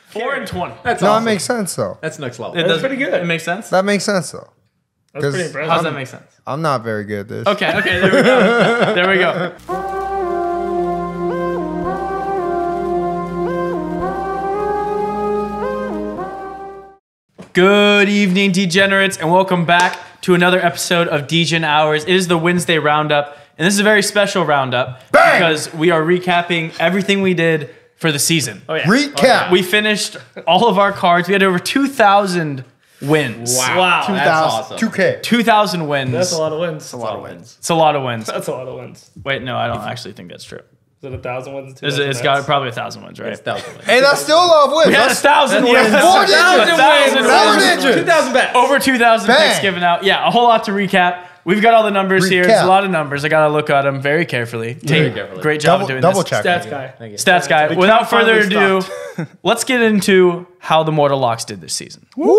4 and 20. That's No, awesome. it makes sense though. That's next level. That's pretty good. It makes sense. That makes sense though. That's pretty impressive. How does that make sense? I'm not very good at this. Okay, there we go. There we go. Good evening, degenerates, and welcome back to another episode of Degen Hours. It is the Wednesday roundup, and this is a very special roundup because we are recapping everything we did for the season. Oh, yeah. Recap. We finished all of our cards. We had over 2,000 wins. Wow. That's awesome. 2K. 2,000 wins. That's a lot of wins. That's a lot of wins. It's a lot of wins. That's a lot of wins. Wait, no, I don't actually think that's true. Is it 1,000 wins? It's got probably 1,000 wins, right? It's 1,000 wins. Hey, that's still a lot of wins. We had 1,000 wins. 4 digits. 1,000 4 wins. digits. 2,000 bets. Over 2,000 Bang. picks given out. Yeah, a whole lot to recap. We've got all the numbers here. There's a Recap. lot of numbers. I got to look at them very carefully. Very carefully. Great job of doing Double this. check. Stats guy. Thank you. Stats guy. We Without can't further finally ado, let's get into how the Mortal Locks did this season. Woo!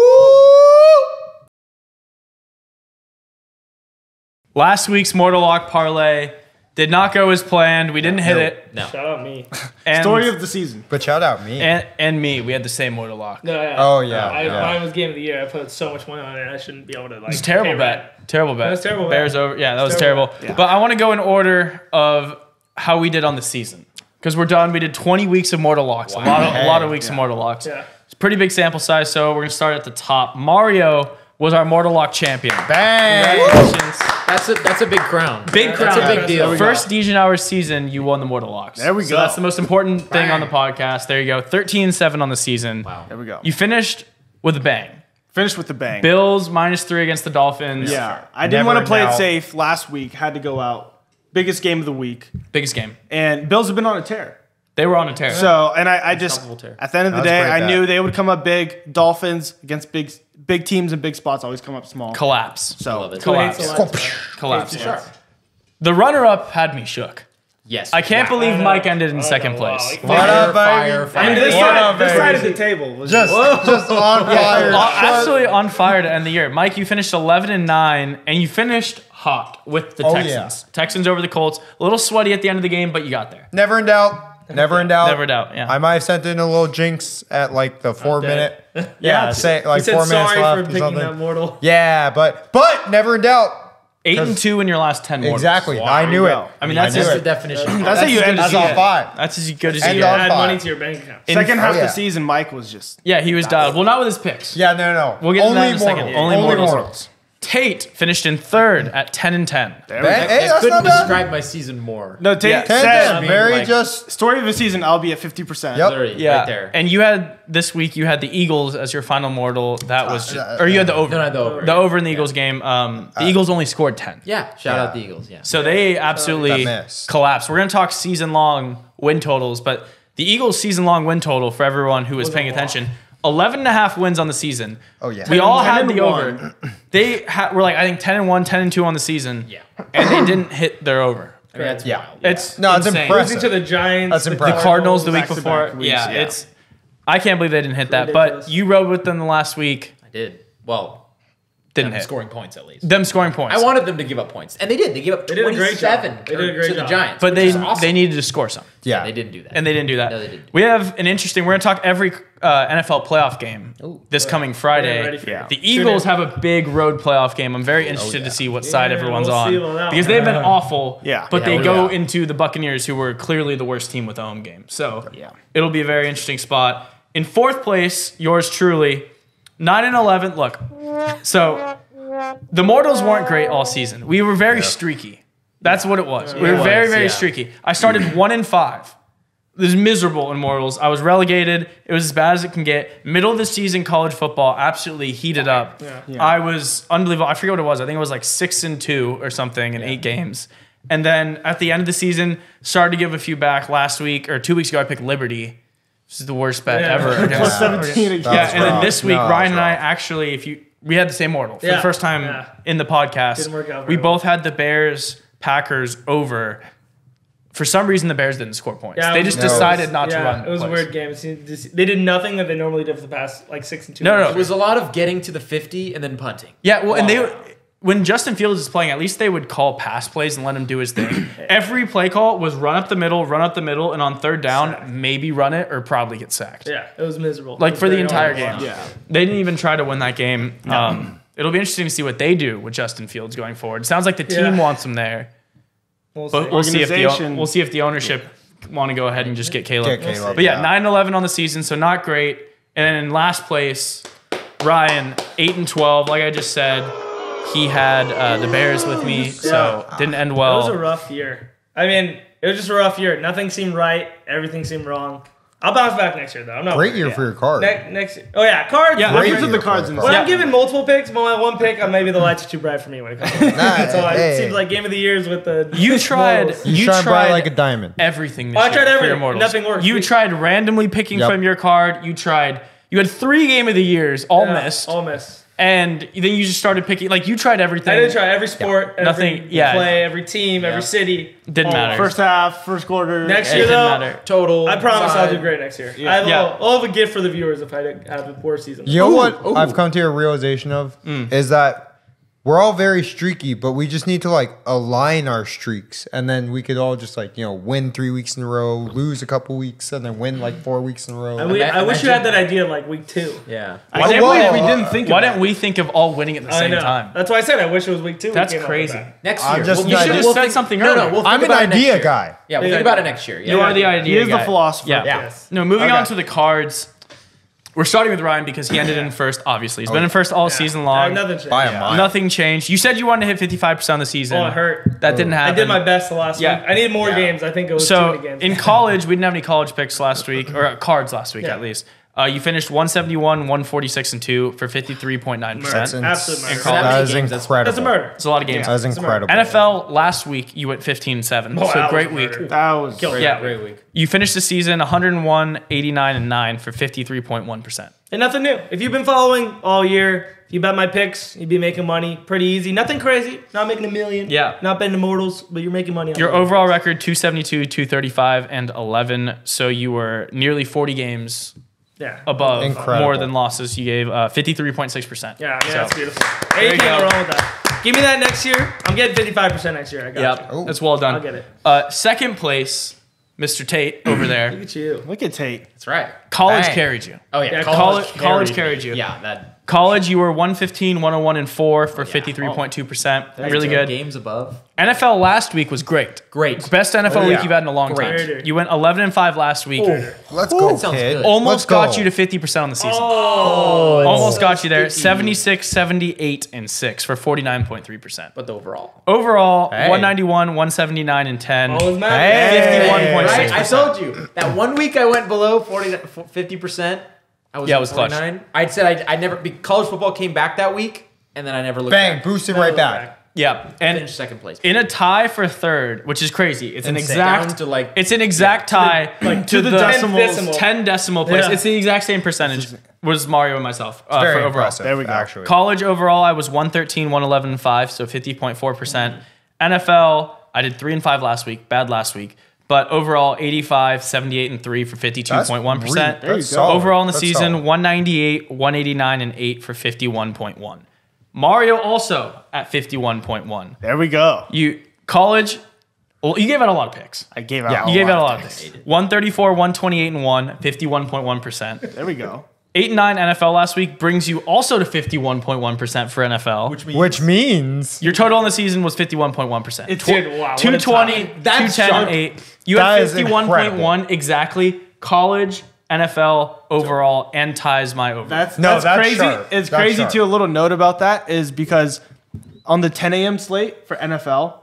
Last week's Mortal Lock parlay did not go as planned. We didn't hit it. No. Shout out me. And, Story of the season. But shout out me. and me. We had the same Mortal Lock. No, yeah. Oh, yeah, Mine was game of the year. I put so much money on it. I shouldn't be able to like. It's a terrible pay bet. rent. Terrible bet. That was terrible bet. Bears over. Yeah, that was terrible. terrible. But I want to go in order of how we did on the season. Because we're done. We did 20 weeks of Mortal Locks. Wow. A lot of weeks of Mortal Locks. Yeah. It's a pretty big sample size, so we're going to start at the top. Mario was our Mortal Lock champion. Bang. Congratulations. That's a big crown. Big crown. That's a big deal. First Degen Hours season, you won the Mortal Locks. There we So go. that's the most important thing on the podcast. There you go. 13-7 on the season. Wow. There we go. You finished with a bang. Finished with the bang. Bills -3 against the Dolphins. Yeah. I didn't Never want to play in it doubt. safe last week. Had to go out. Biggest game of the week. Biggest game. And Bills have been on a tear. They were on a tear. So, and I just, Unstoppable tear. at the end of the That was day, great I bet. knew they would come up big. Dolphins against big teams and big spots always come up small. Collapse. So, Love it. Collapse. Hates a lot. Collapse. Sharp. The runner-up had me shook. Yes. I can't believe know. Mike ended in I second know, wow. place. Like, What up, baby? and this, What up, this side of baby? the table was Just on fire. Absolutely on fire to end the year. Mike, you finished 11-9, and you finished hot with the Oh, Texans. Texans over the Colts. A little sweaty at the end of the game, but you got there. Never in doubt. Never in doubt. Never doubt, yeah. I might have sent in a little jinx at like the 4 minute. Yeah, say like He said 4 minutes sorry left for or picking something. that mortal. Yeah, but never in doubt. 8-2 in your last 10 mortals. Exactly. I knew it. I mean, that's I knew That's the it. definition. That's how you end the That's on season. 5. That's as good as And you on get. Add five. money to your bank account. Second half of yeah. the season, Mike was just. Yeah, he was dialed. Well, not with his picks. Yeah, no. We'll get into that in a Mortals. second. Only mortals. Tate finished in third at 10-10. Hey, I that's couldn't not bad. describe my season more. No, Tate Yeah. said, Very like- just. story of the season, I'll be at 50%. Yep. Literally, Yeah, right there. and you had this week. You had the Eagles as your final mortal. That was, or you had the over. No, not the over. The over in the Eagles game. The Eagles only scored 10, Yeah. Shout out the Eagles. Yeah. so they absolutely That miss. collapsed. We're gonna talk season-long win totals, but the Eagles' season-long win total for everyone who was paying attention: 11.5 wins on the season. Oh, yeah. we all 10 had and the 1. over. They were like I think 10-1, 10-2 on the season. Yeah. and they didn't hit their over. I mean, that's Yeah. wild. It's No, it's insane. impressive. Losing to the Giants. That's the impressive. The Cardinals the week Back-to-back before. weeks, Yeah, yeah. it's. I can't believe they didn't hit that. Ridiculous. But you rode with them the last week. I did. Well, Didn't them hit. scoring points at least. Them scoring points. I wanted them to give up points, and they did. They gave up They did a great job. 27 They did a great to the job. Giants, but which they is awesome. they needed to score some. Yeah. They didn't do that. And they didn't do that. No, they didn't. We have an interesting. We're going to talk every NFL playoff game Ooh. this coming Friday. ready for it. The Eagles have a big road playoff game. I'm very interested to see what side everyone's on we'll see about that because one. they've been awful. Yeah. but Yeah, they we go got. into the Buccaneers, who were clearly the worst team with a home game. So Yeah. it'll be a very interesting spot. In fourth place, yours truly, 9-11. Look, so the Mortals weren't great all season. We were very streaky. That's what it was. We were It very, was, very yeah. streaky. I started 1-5. It was miserable in Mortals. I was relegated. It was as bad as it can get. Middle of the season college football absolutely heated up. Yeah. I was unbelievable. I forget what it was. I think it was like 6-2 or something in 8 games. And then at the end of the season, started to give a few back last week or 2 weeks ago. I picked Liberty. This is the worst bet ever. Plus against- 17 against. yeah, and then rough. this week, No, Ryan that's and I rough. actually, we had the same mortal for the Yeah, first time yeah. in the podcast. Didn't work out We very well. both had the Bears Packers over. For some reason, the Bears didn't score points. Yeah, They it just was- decided not to Yeah, run. it was a plays. weird game. It seemed- They did nothing that they normally did for the past like 6-2. No. It was a lot of getting to the 50 and then punting. Yeah, well, and when Justin Fields is playing, at least they would call pass plays and let him do his thing. Every play call was run up the middle, and on third down, maybe run it or probably get sacked. Yeah, it was miserable. Like It was for the very entire hard. game. Yeah. They didn't even try to win that game. It'll be interesting to see what they do with Justin Fields going forward. It sounds like the team wants him there, but we'll see if the ownership want to go ahead and just get Caleb. Get Caleb, But yeah, yeah. 9-11 on the season, so not great. And then in last place, Ryan, 8-12. Like I just said, he had the Bears with me, so didn't end It well. was a rough year. I mean, it was just a rough year. Nothing seemed right. Everything seemed wrong. I'll bounce back next year, though. I'm not Great worried. year for your card. Next year. Oh, yeah, cards. Yeah, Look Great into year the cards for in your When card. I'm giving multiple picks, but my one pick, maybe the lights are too bright for me when it comes to it. That's all. Hey. It seems like game of the years with the You tried. mortals. You You shine bright tried like a diamond. everything. This I tried year for everything. your mortals. Nothing worked. You tried randomly picking Yep. from your card. You tried. You had 3 game of the years, all Yeah, missed, All miss. and then you just started picking. Like you tried everything. I did try every sport, Nothing- every yeah. play, every team, every city. Didn't All matter. First half, first quarter. Next It year, didn't though, matter. Total. I promise side. I'll do great next year. Yeah. I'll have a gift for the viewers if I have a poor season. You know what I've come to a realization of is that we're all very streaky, but we just need to like align our streaks, and then we could all just like win 3 weeks in a row, lose a couple weeks, and then win like 4 weeks in a row. I wish you had that idea like week 2. Yeah. I Why can't didn't believe we- we didn't think Why of didn't that. we think of all winning at the I same know. time? That's why I said I wish it was week 2. That's we came up with crazy. that. Next I'm year. just You not- should have we'll said think- something No, earlier. no. We'll think I'm an about it next idea year. guy. Yeah, we'll think about it next year. Yeah. You are the idea. He is the guy. philosopher. Yeah. Yes. No, moving Okay. on to the cards. We're starting with Ryan because he ended in first, obviously. He's been in first all season long. Nothing changed. By a mile. Nothing changed. You said you wanted to hit 55% of the season. Oh, it hurt. That didn't happen. I did my best the last Yeah. week. I needed more Yeah. games. I think it was So 2 games. in college, we didn't have any college picks last week, or cards last week Yeah. at least. You finished 171, 146, and 2 for 53.9%. That's Absolute murder. In So that That many is games, incredible. That's a murder. It's a lot of games. That is incredible. NFL last week, you went 15-7. Oh, so that great was week. murder. That was Killed. Yeah. Great week. You finished the season 101, 89, and 9 for 53.1%. And nothing new. If you've been following all year, if you bet my picks, you'd be making money. Pretty easy. Nothing crazy. Not making $1 million. Yeah. Not betting immortals, but you're making money. On Your it. overall record 272, 235, and 11. So you were nearly 40 games Yeah. above Incredible. more than losses. You gave 53.6%. Yeah, I mean, So, that's beautiful. there Hey, you you can't go. go wrong with that. Give me that next year. I'm getting 55% next year. I got Yep, you. that's well done. I'll get it. Second place, Mr. Tate over there. Look at you. Look at Tate. That's right. College Bang. carried you. Oh yeah. Yeah, college carried you. Yeah. That. College, you were 115, 101, and 4 for 53.2%. Really good. Games above. NFL last week was great. Great. Best NFL week you've had in a long Great. time. You went 11-5 last week. Let's go, sounds kid. good. Almost Let's got go. you to 50% on the season. Oh, Almost got you there. 76, 78, and 6 for 49.3%. But the overall. Overall, Hey. 191, 179, and 10. all is mad. Hey. 51.6%. I told you that 1 week I went below 50%. I was Yeah, it at was clutch. 49. I'd said I never. College football came back that week, and then I never looked. Bang, back. boosted right back. Yeah, and Finished second place. in a tie for third, which is crazy. It's an Insane. exact Down to, like- it's an exact tie to the decimals. 10 decimal place. Yeah. It's the exact same percentage. Was Mario and myself for Very overall. impressive. There we go. Actually, College overall, I was 113, 111, and 5, so 50.4%. NFL, I did 3 and 5 last week, bad last week. But overall, 85, 78, and 3 for 52.1%. That's solid. Overall in the That's season, solid. 198, 189, and 8 for 51.1. Mario also at 51.1. There we go. You college, well, you gave out a lot of picks. I gave out. Yeah. You gave out a lot of picks. 134, 128, and 1, 51.1%. There we go. 8 and 9 NFL last week brings you also to 51.1% for NFL. which means Your total on the season was 51.1%. Dude, wow, what a 220, tie. 210, sharp. and 8. You That have is 51.1 exactly. College, NFL, overall, and ties my over. That's that's crazy. sharp. It's That's crazy sharp. too. A little note about that is because on the 10 a.m. slate for NFL,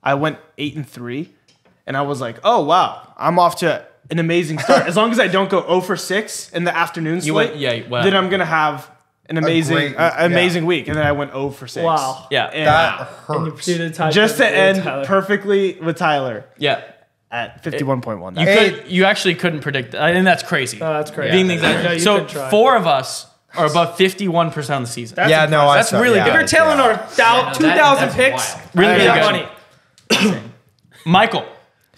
I went 8-3, and I was like, oh wow, I'm off to an amazing start. As long as I don't go 0 for 6 in the afternoon slate, went- yeah, well- then I'm gonna have an amazing, great- amazing week. And then I went 0 for 6. Wow. yeah. And that hurts. just to end perfectly with Tyler Yeah. at 51.1. You actually couldn't predict that. And that's crazy. Oh, that's crazy. Being the exact, No, you so could try. 4 of us are above 51% of the season. That's Yeah, no, That's really yeah, good. If you're telling our no, 2,000 that's picks, wild. Really, we really got good. money. Michael,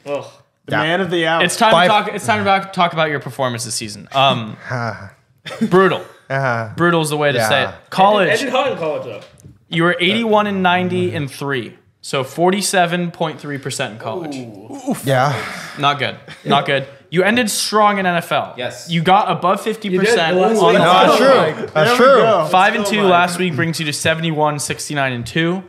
Ugh. the man of the hour. it's time Five- to talk. It's time to talk about your performance this season. Brutal. Brutal is the way to say it. I College. did hot in college though. You were 81 and 90 and 3. So 47.3% in college. Yeah. Not good. Not good. You ended strong in NFL. Yes. You got above 50% did, the last on week. the No, last that's true. That's true. 5 and 2 last week brings you to 71, 69 and 2,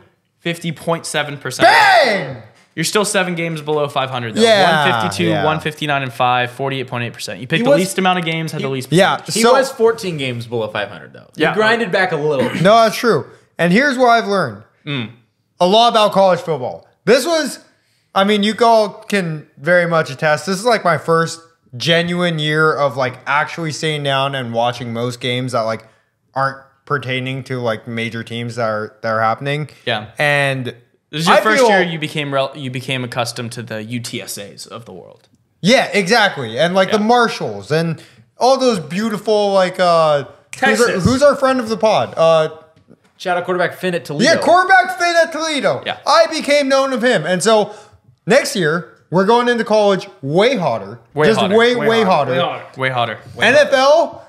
50.7%. Bang! You're still 7 games below 500 though. Yeah, 152, yeah. 159 and 5, 48.8%. You picked the was- least amount of games, had the least Yeah. percentage. He So, was 14 games below 500 though. Yeah. He grinded back a little. no, that's true. And here's what I've learned. A lot about college football. This was, I mean, you all can very much attest. This is like my first genuine year of like actually sitting down and watching most games that like aren't pertaining to like major teams that are happening. Yeah. And This is your I first feel- year you became accustomed to the UTSAs of the world. Yeah, exactly. And like the Marshalls and all those beautiful like Texas. who's our friend of the pod? Shout out quarterback Finn at Toledo. Yeah, quarterback Finn at Toledo. Yeah. I became known of him. And so next year, we're going into college way hotter. Way just hotter. way hotter. Way hotter. NFL,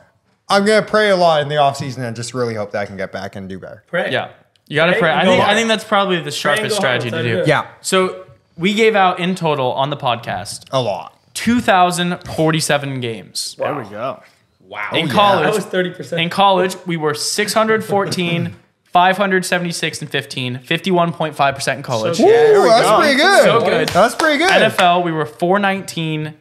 I'm going to pray a lot in the offseason and just really hope that I can get back and do better. Pray. Yeah. You got to pray. and go I hard. think that's probably the sharpest go strategy hard. to do. That's Yeah, So we gave out in total on the podcast a lot. 2,047 games. There we go. Wow. In That college, was 30%. in college, we were 614, 576 and 15, 51.5% in college. So- Ooh, Yeah, there we that's go. pretty good. So good. That's pretty good. NFL, we were 419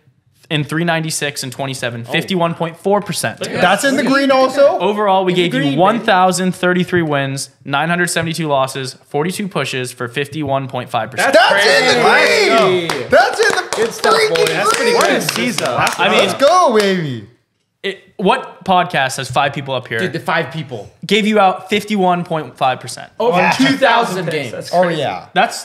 and 396 and 27, 51.4%. That's in the green also. Overall, we gave green, you baby. 1,033 wins, 972 losses, 42 pushes for 51.5%. That's in the green. That's in the Good stuff, freaking boys. That's pretty green. What a season. I mean, Let's go, baby. what podcast has 5 people up here? Dude, the 5 people. Gave you out 51.5%. Over Yeah. 2,000 That's games. Oh crazy. yeah. That's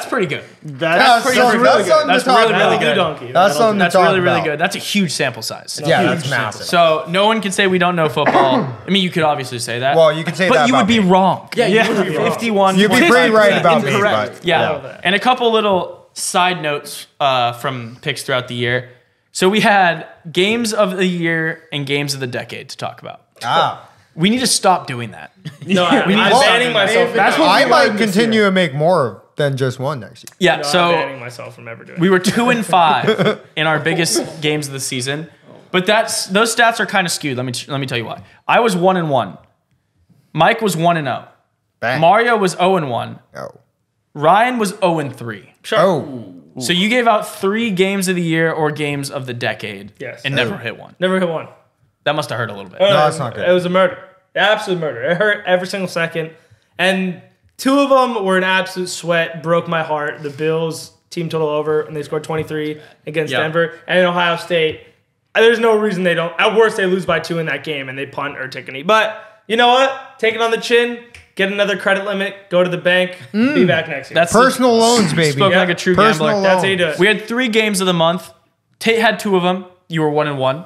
pretty good. That's That's really that's good. something That's to talk really, really about. good. Donkey. That's something That's to talk really, really about. good. That's a huge sample size. Yeah, Huge that's sample. massive. So no one can say we don't know football. I mean, you could obviously say that. Well, you could say but that you would about be me. wrong. Yeah, you would be wrong. 51. You'd be pretty right about me, Incorrect. but Yeah. And a couple little side notes from picks throughout the year. So we had games of the year and games of the decade to talk about. We need to stop doing that. No, I'm need to banning stop myself. from That's doing what I it. might continue to make more than just one next year. Yeah. No, I'm So banning myself from ever doing we it. were 2 and 5 in our biggest games of the season, but those stats are kind of skewed. Let me tell you why. I was 1 and 1. Mike was 1 and 0. Bang. Mario was 0 and 1. Oh. Ryan was 0 and 3. Sure. Oh. So you gave out 3 games of the year or games of the decade, Yes. and never hit one. Never hit one. That must have hurt a little bit. No, that's not good. It was a murder. Absolute murder. It hurt every single second. And 2 of them were an absolute sweat, broke my heart. The Bills team total over, and they scored 23 against Yeah. Denver. And in Ohio State, there's no reason they don't. At worst, they lose by 2 in that game, and they punt or take a knee. But you know what? Take it on the chin. Get another credit limit. Go to the bank. Be back next year. That's Personal loans, baby. spoken like a true Personal gambler. That's how you do it. We had 3 games of the month. Tate had 2 of them. You were 1 and 1.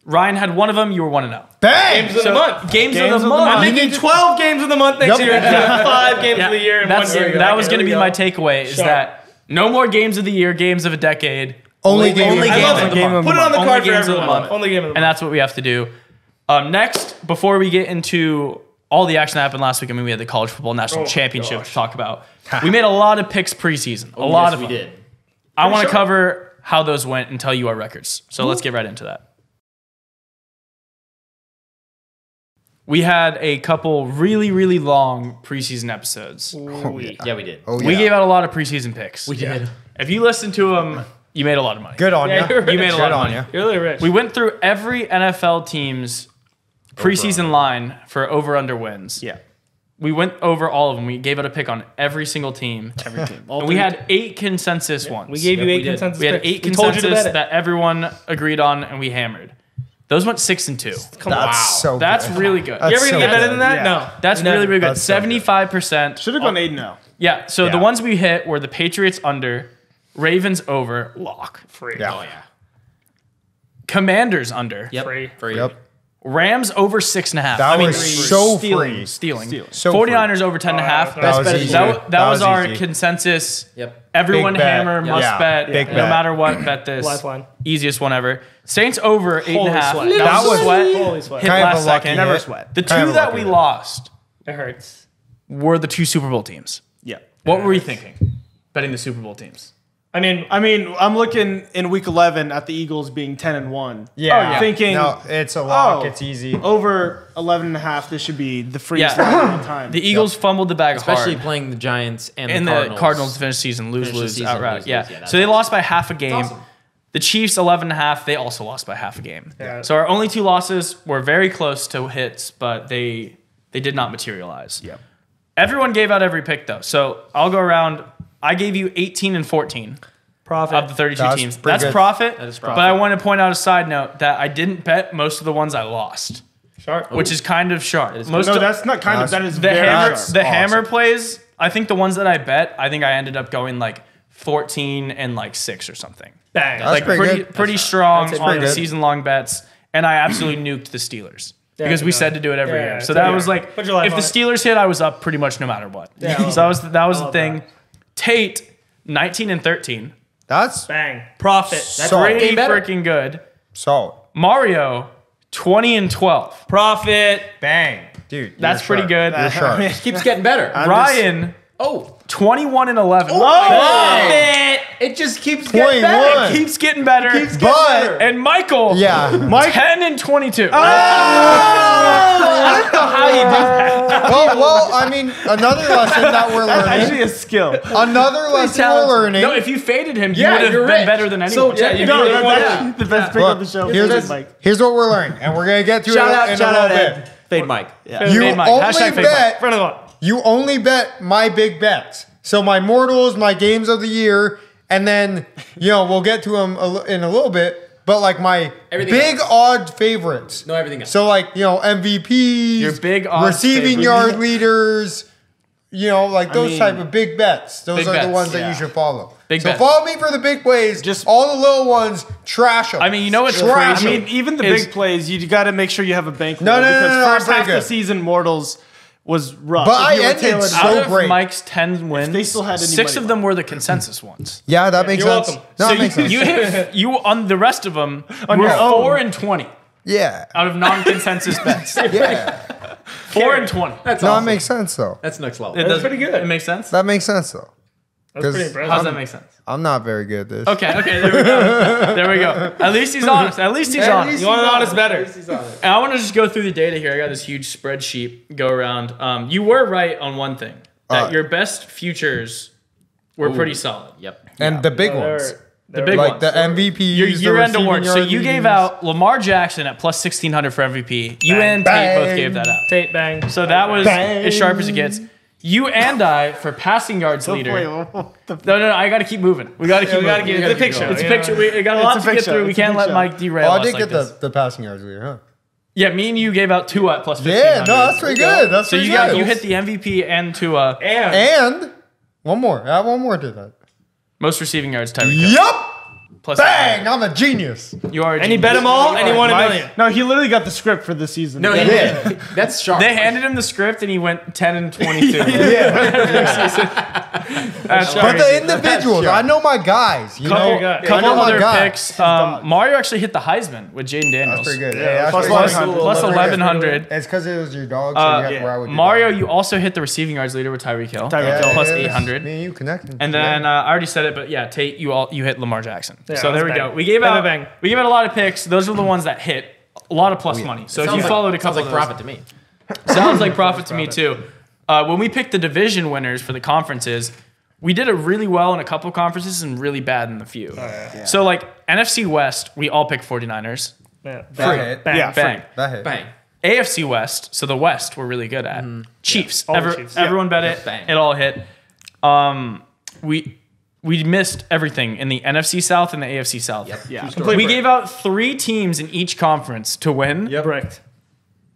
Ryan had 1 of them. You were 1 and 0. Bang! Games of the month. Games of the month. I'm making 12 games of the month next Yep. year. Instead of 5 games Yeah, of the year in that's, one year. that was There going to we be go. my takeaway is Sharp. that no more games of the year, games of a decade. Only game. Only I games love of it. the month. Put it on the Only card for games of the everyone. month. Only game of the And month. that's what we have to do. Next, before we get into all the action that happened last week, I mean, we had the college football national Oh, championship gosh. to talk about. We made a lot of picks preseason. A lot of we them. did. I want to sure. cover how those went and tell you our records. So let's get right into that. We had a couple really, really long preseason episodes. Yeah, we did. Oh, yeah. We gave out a lot of preseason picks. We did. If you listened to them, you made a lot of money. Good on Yeah, you. you're right. You made a lot Good of on money. you. You're really rich. We went through every NFL team's preseason line for over/under wins. Yeah. We went over all of them. We gave out a pick on every single team. Every team. And we had 8 consensus ones. We gave you Yep, 8 we did. consensus We had picks. 8 We told you to consensus bet it. that everyone agreed on, and we hammered. Those went 6 and 2. Come on. That's so That's good. really good. That's You ever gonna so get better good. than that? Yeah. No. That's Never. really, really good. That's so good. 75%. Should have gone 8-0. Yeah. So the Yeah. ones we hit were the Patriots under, Ravens over, Lock. Free. Yeah. Oh, yeah. Commanders under, Yep. Free. Free. Yep. Rams over 6.5. That was so stealing, free. Stealing. So 49ers over 10.5. That That was better easy. than That was our easy. consensus. Yep. Everyone Big bet. hammer, must Yeah. bet. Big no bet. matter what, bet this. Lifeline. Easiest one ever. Saints over 8.5. sweat. That was was- sweat. Holy sweat. Hit Kind of last a lucky second. hit. Never sweat. The Kind of two a that lucky we hit. lost It hurts. were the 2 Super Bowl teams. Yeah. What were we thinking? Betting the Super Bowl teams. I mean, I'm looking in week 11 at the Eagles being 10-1. Yeah. Thinking, No, it's a lock. oh, It's easy. over 11.5, this should be the freest Yeah. line of all time. The Eagles fumbled the bag Especially hard. playing the Giants and And the the Cardinals to finish season, Finish the lose season, outright. lose. Yeah. Yeah, that's So they awesome. lost by half a game. awesome. The Chiefs 11.5. They also lost by half a game. Yeah. So our only 2 losses were very close to hits, but they did not materialize. Yep. Everyone gave out every pick though. So I'll go around. I gave you 18 and 14 profit. of the 32 That's teams. pretty That's good. profit. That is profit. But I want to point out a side note that I didn't bet most of the ones I lost, Sharp. which is kind of sharp. is Most No, of, that's not kind of. That is the very hammer, sharp. the awesome. hammer plays. I think the ones that I bet, I think I ended up going like 14 and like 6 or something. Bang. That's Like pretty pretty good. strong That's on pretty the good. season long bets, and I absolutely nuked the Steelers. Yeah, Because we no. said to do it every Yeah, year. it's So that fair. was like, Put your life if the on it. Steelers hit, I was up pretty much no matter what. Yeah, I love so that was that. that was I the love thing. that. Tate, 19 and 13. That's Bang. Profit. So- Pretty Getting better. freaking good. solid. Mario, 20 and 12. Profit. Bang. Dude, That's you're pretty sharp. good. You're sharp. Keeps getting better. Ryan, Oh, 21 and 11. Profit. It just keeps getting 21. better. Keeps getting better. But and Michael, yeah, 10 and 22. How you do that? well, I mean, another lesson that we're Actually, learning. a skill. Another lesson we're learning. No, if you faded him, you Yeah, would have you're been rich. better than anyone. So, yeah, you No, really that's want actually that. the best pick of the show. Here's what we're learning, and we're gonna get to Shout it out, in shout a out, little Ed. bit. Fade Mike. You Fade Mike. only Hashtag fade bet. Front of the line. You only bet my big bets. So my mortals, my games of the year, and then we'll get to them in a little bit. But like my Everything big else. odd favorites. No, everything else. So like MVPs, Your big odds receiving favorites. yard leaders. Like those mean, type of big bets. Those big are the bets, ones that yeah. you should follow. Big so bets. follow me for the big plays. Just- all the little ones, trash them. I mean, you know what's Trash crazy? I mean, even the Is- big plays, you got to make sure you have a bankroll. No, because I'm first pretty half good. the season, Mortals was rough. But If I you were ended tailored- so Out of great. Mike's 10 wins, they still had any 6 money of them were the consensus ones. yeah, that makes You're sense. welcome. No, So it makes sense. you hit you on the rest of them. On you were your own. 4 and 20 yeah. out of non-consensus bets. Yeah. 4 and 20. That's No, awesome. it makes sense though. That's next level. It does- pretty good. It makes sense. That makes sense though. That's pretty 'Cause impressive. How does that make sense? I'm not very good at this. Okay, there we go. There we go. At least he's honest. At least he's honest. You want an honest better? And I want to just go through the data here. I got this huge spreadsheet go around. You were right on one thing that your best futures were pretty solid. Yep. And the big ones. The big Like ones. the MVPs. Your the year-end receiving awards. So yard you gave leaders. out Lamar Jackson at plus 1,600 for MVP. You Bang. and Tate both Bang. gave that out. Tate bang. So that was Bang. as sharp as it gets. You and I for passing yards leader. Wait, No, I got to keep moving. We got to keep we gotta moving. get the picture. It's a Yeah. picture. We got a lot It's to a get picture. through. We It's a can't let picture. Mike derail Oh, I us did like get this. the passing yards leader, huh? Yeah, me and you gave out Tua at plus 1,500. Yeah, no, that's pretty good. That's So pretty you good. hit the MVP and Tua. And one more. Add one more to that. Most receiving yards, Tyreek Hill. Yup! Plus Bang! I'm a genius. You are a And he genius. bet them all, and he won $1 million. No, he literally got the script for the season. No, he did. That's sharp. They handed him the script and he went 10 and 22. That's But crazy. the individuals, I know my guys. You Couple, know, guy. I couple know my other guys. picks. Mario actually hit the Heisman with Jaden Daniels. That's pretty good. Yeah, that's plus pretty good. 100. Plus That's pretty good. 1,100. It's because it was your dog, so you got where I would do Mario, that. you also hit the receiving yards leader with Tyreek Hill. Tyreek Hill. Plus it's 800. Me and you connecting. And then I already said it, but yeah, Tate, you hit Lamar Jackson. Yeah, so there we that's go. bang. We gave Bang, out bang. a lot of picks. Those are the ones that hit a lot of plus money. So if you followed a couple sounds like of those, profit to me. sounds like profit to me too. When we picked the division winners for the conferences, we did it really well in a couple conferences and really bad in a few. So like NFC West, we all picked 49ers. Yeah. that hit. Bang. Yeah, Bang. That hit. Bang. AFC West, so the West we're really good at. Chiefs. All the Chiefs. Everyone bet it. Bang. It all hit. We missed everything in the NFC South and the AFC South. Yeah. We gave out 3 teams in each conference to win. Bricked.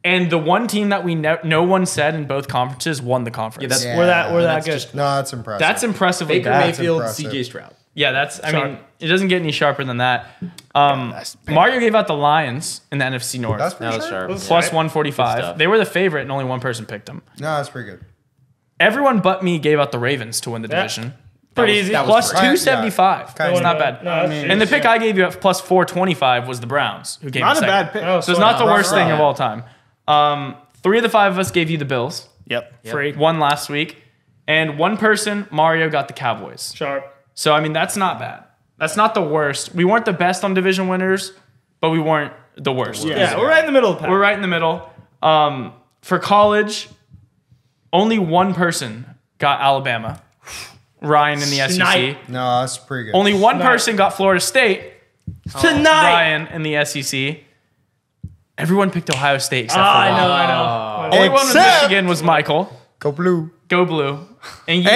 And the one team that no one said in both conferences won the conference. that's- Yeah, We're that that's good. just- No, that's impressive. That's impressively Baker bad. Mayfield, impressive. CJ Stroud. Yeah, that's. I Sharp. mean, it doesn't get any sharper than that. that's bad. Mario gave out the Lions in the NFC North. That's That pretty was sharp. sharp. Plus Right. 145. Good stuff. They were the favorite, and only one person picked them. No, that's pretty good. Everyone but me gave out the Ravens to win the Yeah. division. Pretty was- easy. that was Plus great. 275. Kinda It's not good. bad. No, that's And the pick I gave you at plus 425 was the Browns, who came Not in a second. bad pick. Oh, So it's not the Right, worst thing right. of all time. 3 of the 5 of us gave you the Bills. Yep. Free. One last week. And one person, Mario, got the Cowboys. Sharp. So, I mean, that's not bad. That's not the worst. We weren't the best on division winners, but we weren't the worst. Yeah, we're right in the middle of the pack. We're right in the middle. For college, only one person got Alabama. Ryan in the SEC. Snipe. No, that's pretty good. Only one person got Florida State. Tonight. Ryan in the SEC. Everyone picked Ohio State except for I one. know. Only one in Except- Michigan was Michael. Go blue. Go blue. And you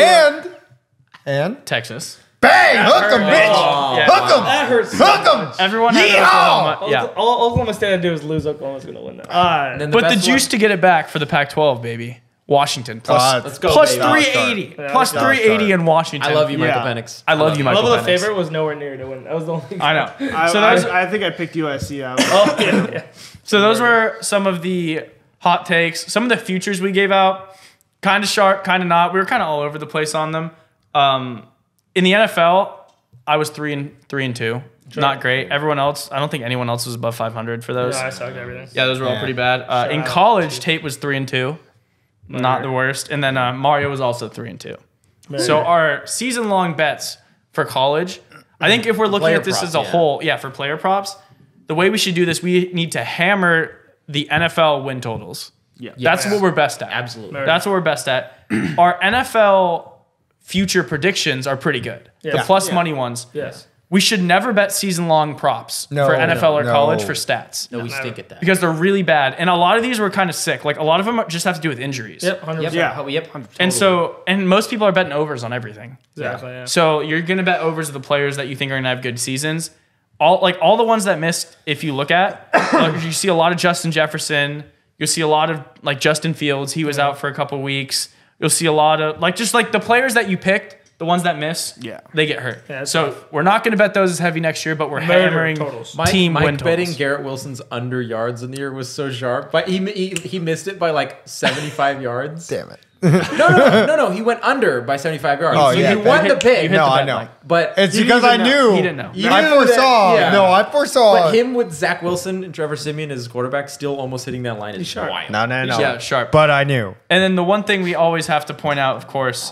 And Texas. bang! Hook 'em, bitch! Yeah. Hook 'em! That hurts. Hook 'em! Everyone had Yeehaw! Oklahoma. Yeah. All Oklahoma State had to do is lose. Oklahoma's going to win that. Then But the best juice one- to get it back for the Pac-12, baby. Washington. Let's go, Plus baby. 380. Yeah, Plus that was 380 sharp. in Washington. I love you, Michael Yeah. Penix. I love you, Michael Level of Penix. favorite was nowhere near to win. That was the only thing. I know. So I, those, I think I picked USC out. Oh, yeah. so those were some of the hot takes. Some of the futures we gave out, kind of sharp, kind of not. We were kind of all over the place on them. In the NFL, I was 3-2. Not great. Everyone else, I don't think anyone else was above 500 for those. No, I sucked everything. Yeah, those were all Yeah. pretty bad. In out. college, Tate was 3-2, not the worst, and then Mario was also 3-2. So our season-long bets for college, I think if we're looking Player at this props, as a yeah. whole, for player props, the way we should do this, we need to hammer the NFL win totals. Yeah. That's what we're best at. Absolutely. That's what we're best at. Our NFL future predictions are pretty good. The Yeah. plus money ones. Yes. We should never bet season-long props No, for NFL or no. college for stats. No, we stink at that. Because they're really bad. And a lot of these were kind of sick. Like a lot of them just have to do with injuries. Yep, 100%. Yep. Yeah. Yep. And so, and most people are betting overs on everything. Exactly, yeah. So you're going to bet overs of the players that you think are going to have good seasons. All the ones that missed, if you look at, you see a lot of Justin Jefferson. You'll see a lot of like Justin Fields. He was out for a couple weeks. You'll see a lot of just the players that you picked, the ones that miss, they get hurt. Yeah, that's so tough. we're not going to bet those as heavy next year, but we're hammering totals. team Mike win betting totals. Garrett Wilson's under yards in the year was so sharp, but he missed it by like 75 yards. damn it. No. He went under by 75 yards. Oh, so yeah, he won you the hit- pick. you hit No, the I bet, know. Mike. But It's he because didn't I even know. knew. He didn't know. You I knew foresaw. that- yeah. No, I foresaw. But him with Zach Wilson and Trevor Siemian as his quarterback still almost hitting that line is sharp. wild. No. Yeah, sharp. But I knew. And then the one thing we always have to point out, of course,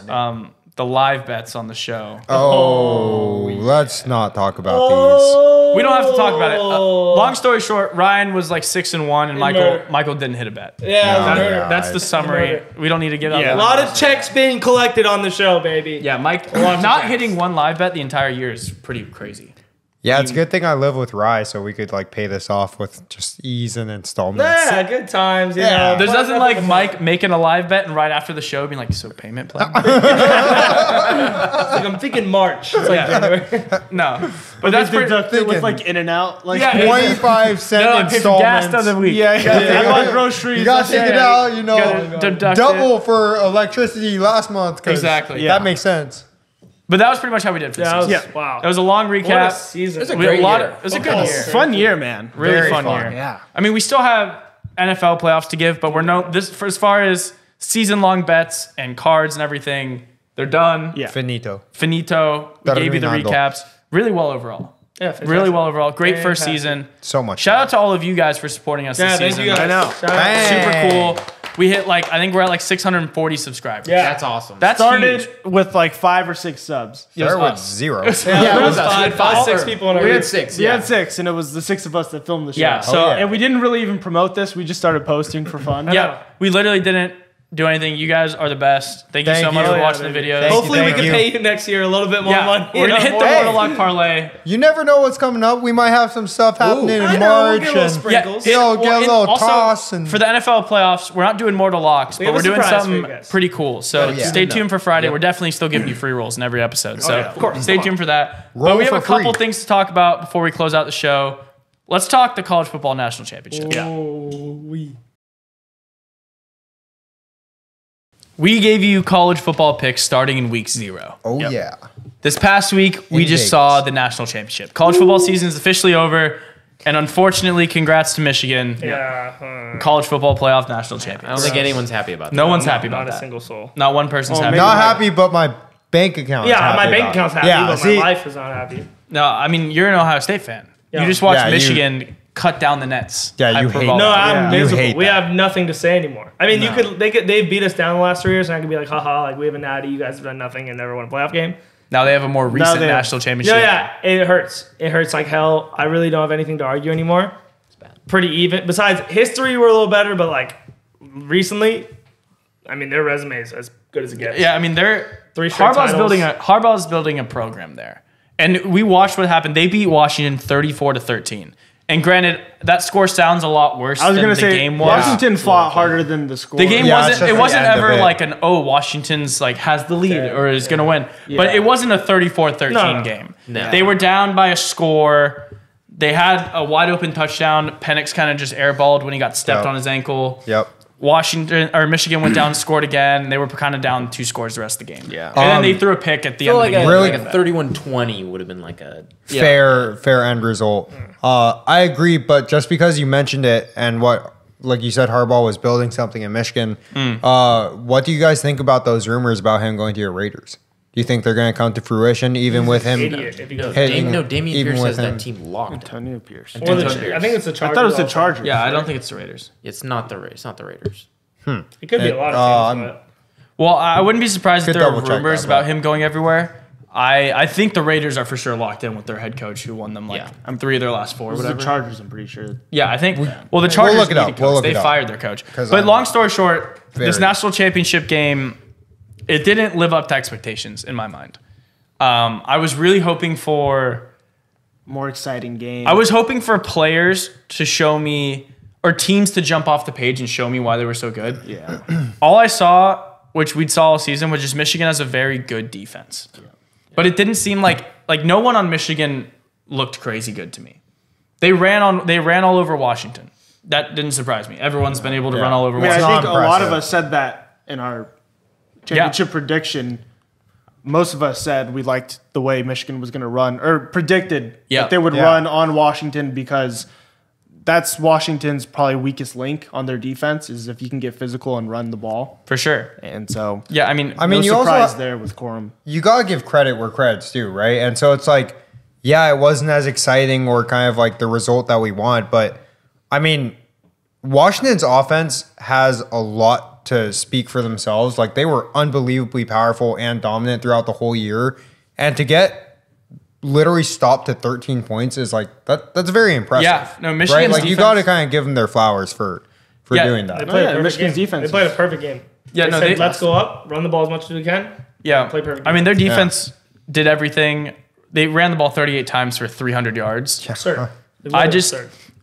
the live bets on the show. Oh, let's not talk about We don't have to talk about it. Long story short, Ryan was like 6-1, and Murder. Michael didn't hit a bet. Yeah, it was No, murder. yeah. That's the summary. Murder. We don't need to get out. Yeah. A lot of checks being collected on the show, baby. Yeah, Mike. Lots of Not checks. hitting one live bet the entire year is pretty crazy. these. Yeah, it's a good thing I live with Rye, so we could like pay this off with just ease and installments. Yeah, good times. You Yeah. know. There's nothing like Mike making a live bet and right after the show being like, "So payment plan?" It's like I'm thinking March. It's like January. No, but that's pretty. deducted with thinking- like in and out. Like, Yeah. 25-cent No, I paid for gas installments. the other week. yeah, Yeah. I bought groceries. You got to take it out, you know, Gotta deduct double it. for electricity last month. 'Cause Exactly. Yeah. That makes sense. But that was pretty much how we did for the Yeah, season. wow. That was a long What a recap. season. It was a We had great year. It was a good Oh, year. Fun year, man. Really Very fun fun. year. Yeah. I mean, we still have NFL playoffs to give, but we're for as far as season-long bets and cards and everything, they're done. Yeah. Finito. Finito. We gave you the Terminado. recaps. Really well overall. Yeah, fantastic. Really well overall. Great first Fantastic. season. So much. Shout out to all of you guys for supporting us Yeah, this thank season. you guys. I know. Shout out. Bang. Super cool. We hit I think we're at 640 subscribers. Yeah. That's awesome. That's Started huge. with like 5 or 6 subs. There was us. 0. Yeah, it there was was us. We had 6 people in our We had group. 6. We Yeah. had 6, and it was the 6 of us that filmed the show. Yeah, so- yeah. And we didn't really even promote this. We just started posting for fun. Yeah, we literally didn't do anything. You guys are the best. Thank you Thank so much you. for Yeah, watching the baby. videos. Thank Hopefully, we Thank can you. pay you next year a little bit more money. We're gonna hit the Hey. Mortal Luck parlay. You never know what's coming up. We might have some stuff happening I in know, we'll March. get a little and sprinkles. Yeah. You'll get a and little also, toss and- for the NFL playoffs, we're not doing Mortal Locks, but have we're a doing surprise for you something guys. pretty cool. So yeah. stay tuned for Friday. We're definitely still giving you free rolls in every episode. So of course. stay tuned for that. Roll But we have for a couple free. things to talk about before we close out the show. Let's talk the college football national championship. We gave you college football picks starting in week 0. Oh, yeah. This past week, we In just Vegas. saw the national championship. College football season is officially over, and unfortunately, congrats to Michigan. Yeah. College football playoff national I champions. don't think anyone's happy about that. No one's happy Not about a that. single soul. Not one person's happy. maybe Not happy, but my bank account. Yeah, is happy my bank about it. account's happy, Yeah, but see, my life is not happy. No, I mean, you're an Ohio State fan. Yeah. You just watched Yeah, Michigan cut down the nets. Yeah, you hate Hyperbolic. No, I'm You miserable. hate We that. have nothing to say anymore. I mean, they beat us down the last 3 years, and I could be like, haha, like we have a natty, you guys have done nothing and never won a playoff game. Now they have a more recent they- national championship. Yeah, it hurts. It hurts like hell. I really don't have anything to argue anymore. It's bad. Pretty even. Besides, history were a little better, but like recently, I mean, their resume is as good as it gets. Yeah, I mean, they're 3 straight titles. Harbaugh's building a program there, and we watched what happened. They beat Washington 34-13. And granted, that score sounds a lot worse I was than gonna the say game was. Washington fought harder than the score. The game Yeah, it's wasn't. just It the wasn't end of ever it. like an Washington's like has the lead Yeah, or is gonna win. But it wasn't a 34-13 No. game. No. They were down by a score. They had a wide open touchdown. Penix kind of just airballed when he got stepped Yep. on his ankle. Yep. Washington or Michigan went down and scored again. They were kind of down 2 scores the rest of the game. Yeah. And then they threw a pick at the I feel end like of the a, game. Really- like a 31-20 would have been like a Fair end result. I agree, but just because you mentioned it and what, like you said, Harbaugh was building something in Michigan. What do you guys think about those rumors about him going to your Raiders? Do you think they're going to come to fruition, even with him? Idiot if he goes. hitting- Damian even Pierce with has him? that team locked. Antonio Pierce. Or the, Antonio Pierce. I think it's the Chargers. I thought it was the also. Chargers. Yeah, I don't think it's the Raiders. It's not the Raiders. It could be a lot of I'm- things. Well, I wouldn't be surprised if Could there are double-check rumors that, about but- him going everywhere. I think the Raiders are for sure locked in with their head coach who won them like Yeah. 3 of their last 4 or It was whatever. the Chargers, I'm pretty sure. Yeah, I think. Well, the Chargers look it need up. a coach. We'll look They it up. fired their coach. 'Cause But I'm long story short, this very- national championship game, it didn't live up to expectations in my mind. I was really hoping for. More exciting game. I was hoping for players to show me or teams to jump off the page and show me why they were so good. Yeah. All I saw, which we'd saw all season, was just Michigan has a very good defense. But it didn't seem like no one on Michigan looked crazy good to me. They ran all over Washington. That didn't surprise me. Everyone's been able to run all over I mean, I Washington. think not a lot of impressive. us said that in our championship prediction. Most of us said we liked the way Michigan was going to run, or predicted that they would Yeah. run on Washington because that's Washington's probably weakest link on their defense is if you can get physical and run the ball. For sure. And so, Yeah, I mean, I mean, no you also surprise there with Corum. you gotta give credit where credit's due, right? And so it's like, yeah, it wasn't as exciting or kind of like the result that we want, but I mean, Washington's offense has a lot to speak for themselves. Like they were unbelievably powerful and dominant throughout the whole year, and to get literally stopped to 13 points is like that's very impressive. Yeah, no, right? Michigan's Like you defense- got to kind of give them their flowers for Yeah, doing They that. played yeah, a perfect Michigan's game. defense They played a is- perfect game. Yeah, they no, said, they- let's go up, run the ball as much as we can. yeah. Play perfect. I mean, their defense did everything. They ran the ball 38 times for 300 yards. Sir. I just,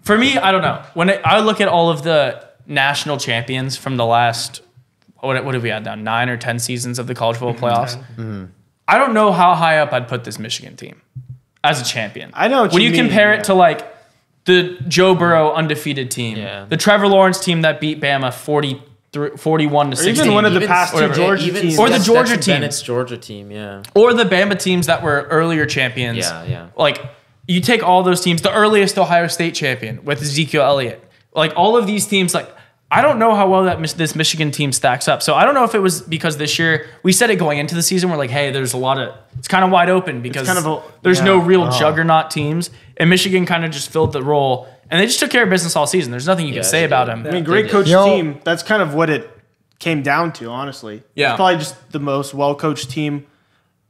for me, I don't know. When I look at all of the national champions from the last, what have we had now, 9 or 10 seasons of the college football playoffs? I don't know how high up I'd put this Michigan team as a champion. I know what when you you mean, compare yeah. it to like the Joe Burrow undefeated team, Yeah. the Trevor Lawrence team that beat Bama 41 to Or 16, even one of the past two whatever. Georgia even teams. Or the Georgia Stetson team. Bennett's Georgia team, yeah. or the Bama teams that were earlier champions. Yeah. Like you take all those teams, the earliest Ohio State champion with Ezekiel Elliott, like all of these teams, like I don't know how well this Michigan team stacks up. So I don't know if it was because this year we said it going into the season. We're like, hey, there's a lot of it's kind of wide open because kind of a- there's no yeah. real juggernaut teams, and Michigan kind of just filled the role, and they just took care of business all season. There's nothing you can Yeah, say they about did. them. I mean, great did. coach Yo. team. That's kind of what it came down to, honestly. Yeah. It's probably just the most well-coached team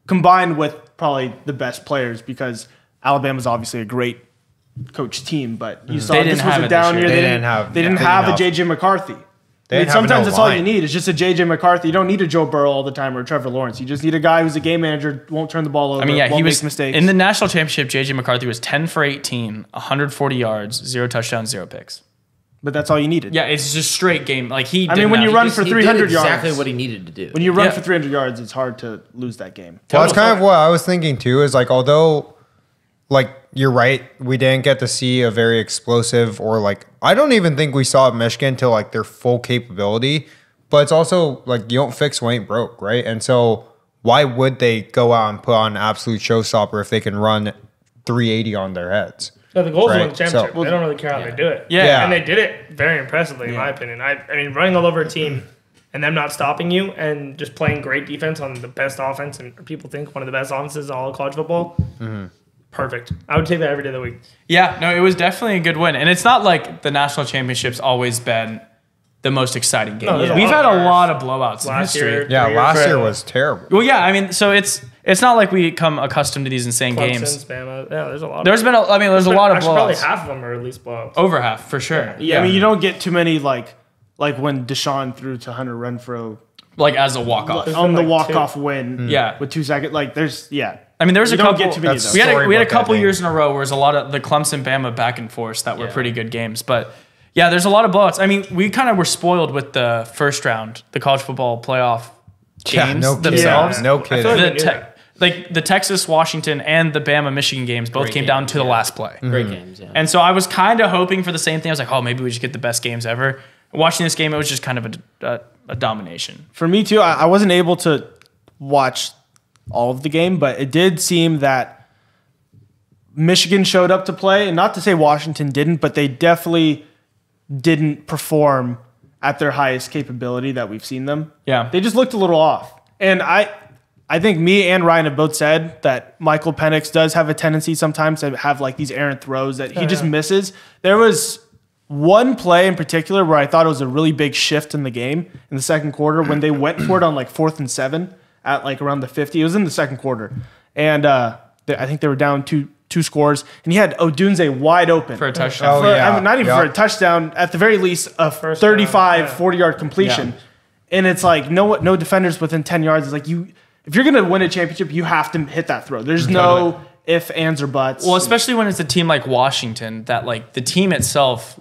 combined with probably the best players because Alabama's obviously a great coach team, but you saw They this didn't was have a it down this year. year. They They didn't didn't have have a JJ McCarthy. They I mean, didn't have sometimes no that's all you line. need. It's just a JJ McCarthy. You don't need a Joe Burrow all the time or a Trevor Lawrence. You just need a guy who's a game manager, won't turn the ball over, I mean, yeah, won't he make was mistakes. in the national championship. JJ McCarthy was 10 for 18, 140 yards, 0 touchdowns, 0 picks. but that's all you needed. Yeah, it's just straight game. Like he. I mean, when you run for He did 300 yards, exactly what he needed to do. when you run Yeah. for 300 yards, it's hard to lose that game. Well, that's kind of what I was thinking too. Is like, although, like you're right, we didn't get to see a very explosive or like I don't even think we saw Michigan to like their full capability. But it's also like you don't fix what ain't broke, right? And so why would they go out and put on an absolute showstopper if they can run 380 on their heads? No, the goals Right, win the championship. so- they don't really care how they do it. Yeah. And they did it very impressively, in my opinion. I mean, running all over a team and them not stopping you and just playing great defense on the best offense and people think one of the best offenses in all of college football. perfect. I would take that every day of the week. Yeah, no, it was definitely a good win. And it's not like the national championship's always been the most exciting game. there's a We've lot had of a lot of blowouts in Last history. year, Yeah, 3 years last year ago. was terrible. Well, yeah, I mean, so it's not like we come accustomed to these insane games. Clemson, Bama. Yeah, there's a lot. There's been, there's a lot of Actually, probably blowouts. half of them are at least blowouts. Over half, for sure. Yeah, I mean, you don't get too many like when Deshaun threw to Hunter Renfro Like as a walk-off. There's on been, the like, walk-off win. Yeah. with 2 seconds. Like there's I mean, there was You a don't couple. get too many of That's those. We had a Storybook couple ending. years in a row where there's a lot of the Clemson Bama back and forth that were pretty good games. But yeah, there's a lot of blowouts. I mean, we kind of were spoiled with the first round, the college football playoff Yeah, games no kidding. themselves. Yeah, no I feel kidding. like The we knew that. like the Texas Washington and the Bama Michigan games both Great came down games, to the yeah. last play. Great games, yeah. And so I was kind of hoping for the same thing. I was like, oh, maybe we just get the best games ever. Watching this game, it was just kind of a domination. For me too, I wasn't able to watch all of the game, but it did seem that Michigan showed up to play, and not to say Washington didn't, but they definitely didn't perform at their highest capability that we've seen them. Yeah. They just looked a little off. And I think me and Ryan have both said that Michael Penix does have a tendency sometimes to have like these errant throws that he just misses. There was one play in particular where I thought it was a really big shift in the game in the second quarter when they went for it on like 4th and 7 at like around the 50. It was in the second quarter. And I think they were down two scores. And he had Odunze wide open. For a touchdown. Oh, yeah. I mean, not even Yeah. for a touchdown, at the very least, a First 35, down, yeah. 40-yard completion. And it's like, no defenders within 10 yards. It's like, if you're going to win a championship, you have to hit that throw. There's no if, ands, or buts. Well, especially when it's a team like Washington, that like the team itself,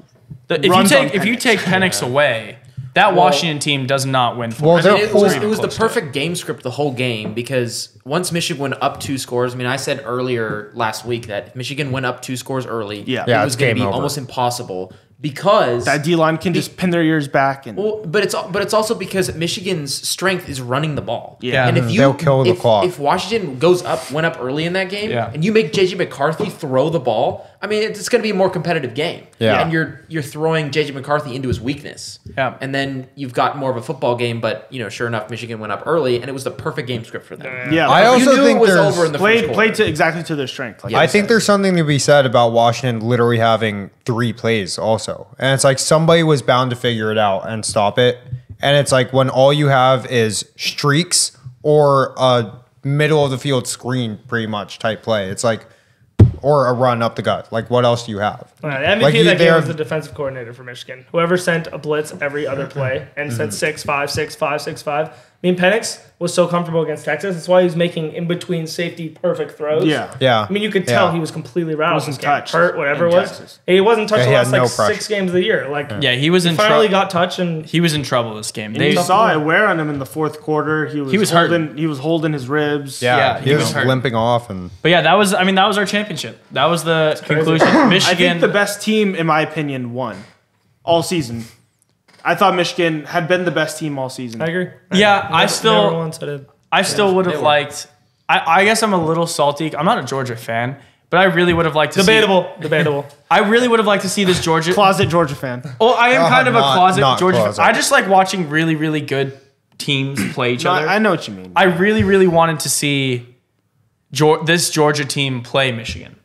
if Runs on you Penix. take Penix away, that Washington team does not win. Well, I they're mean, it full- was the close to it. perfect game script the whole game because once Michigan went up 2 scores, I mean, I said earlier last week that if Michigan went up 2 scores early, Yeah. it Yeah, was it's going to game be over. almost impossible because that D-line can just pin their ears back. And well, but it's also because Michigan's strength is running the ball. Yeah. and if you They'll kill the clock. If Washington went up early in that game, Yeah. and you make JJ McCarthy throw the ball, I mean, it's going to be a more competitive game. Yeah. and you're throwing JJ McCarthy into his weakness. Yeah. and then you've got more of a football game. But sure enough, Michigan went up early, and it was the perfect game script for them. yeah, I You also knew think it was there's- over in the first played quarter. to exactly to their strength. Like Yeah. I think there's something to be said about Washington literally having 3 plays also. And it's like somebody was bound to figure it out and stop it. And it's like when all you have is streaks or a middle of the field screen pretty much type play. It's like, or a run up the gut. Like what else do you have? The MVP Like of that they game are- was the defensive coordinator for Michigan. Whoever sent a blitz every other play and said 6-5, 6-5, 6-5. I mean, Penix was so comfortable against Texas. That's why he was making in between safety perfect throws. Yeah. Yeah. I mean, you could tell Yeah. he was completely rattled. Wasn't this game. touched Hurt, whatever it in was. Texas. He wasn't touched Yeah, the he last had like no pressure. 6 games of the year. Like, Yeah, he was in finally trouble. got touched and He was in trouble this game. you They, saw it wear on him in the fourth quarter. He was hurt. holding. He was holding his ribs. Yeah, he he was was hurt. limping off and but yeah, that was our championship. That was the conclusion. I Michigan. think the best team, in my opinion, won all season. I thought Michigan had been the best team all season. I agree. Yeah, I Never still once said it. I still would have liked. I guess I'm a little salty. I'm not a Georgia fan, but I really would have liked to Debatable. I really would have liked to see this Georgia. Closet Georgia fan. Well, I am kind of a Not- closet not Georgia closet. fan. I just like watching really, really good teams play each No, other. I know what you mean. I really, really wanted to see this Georgia team play Michigan.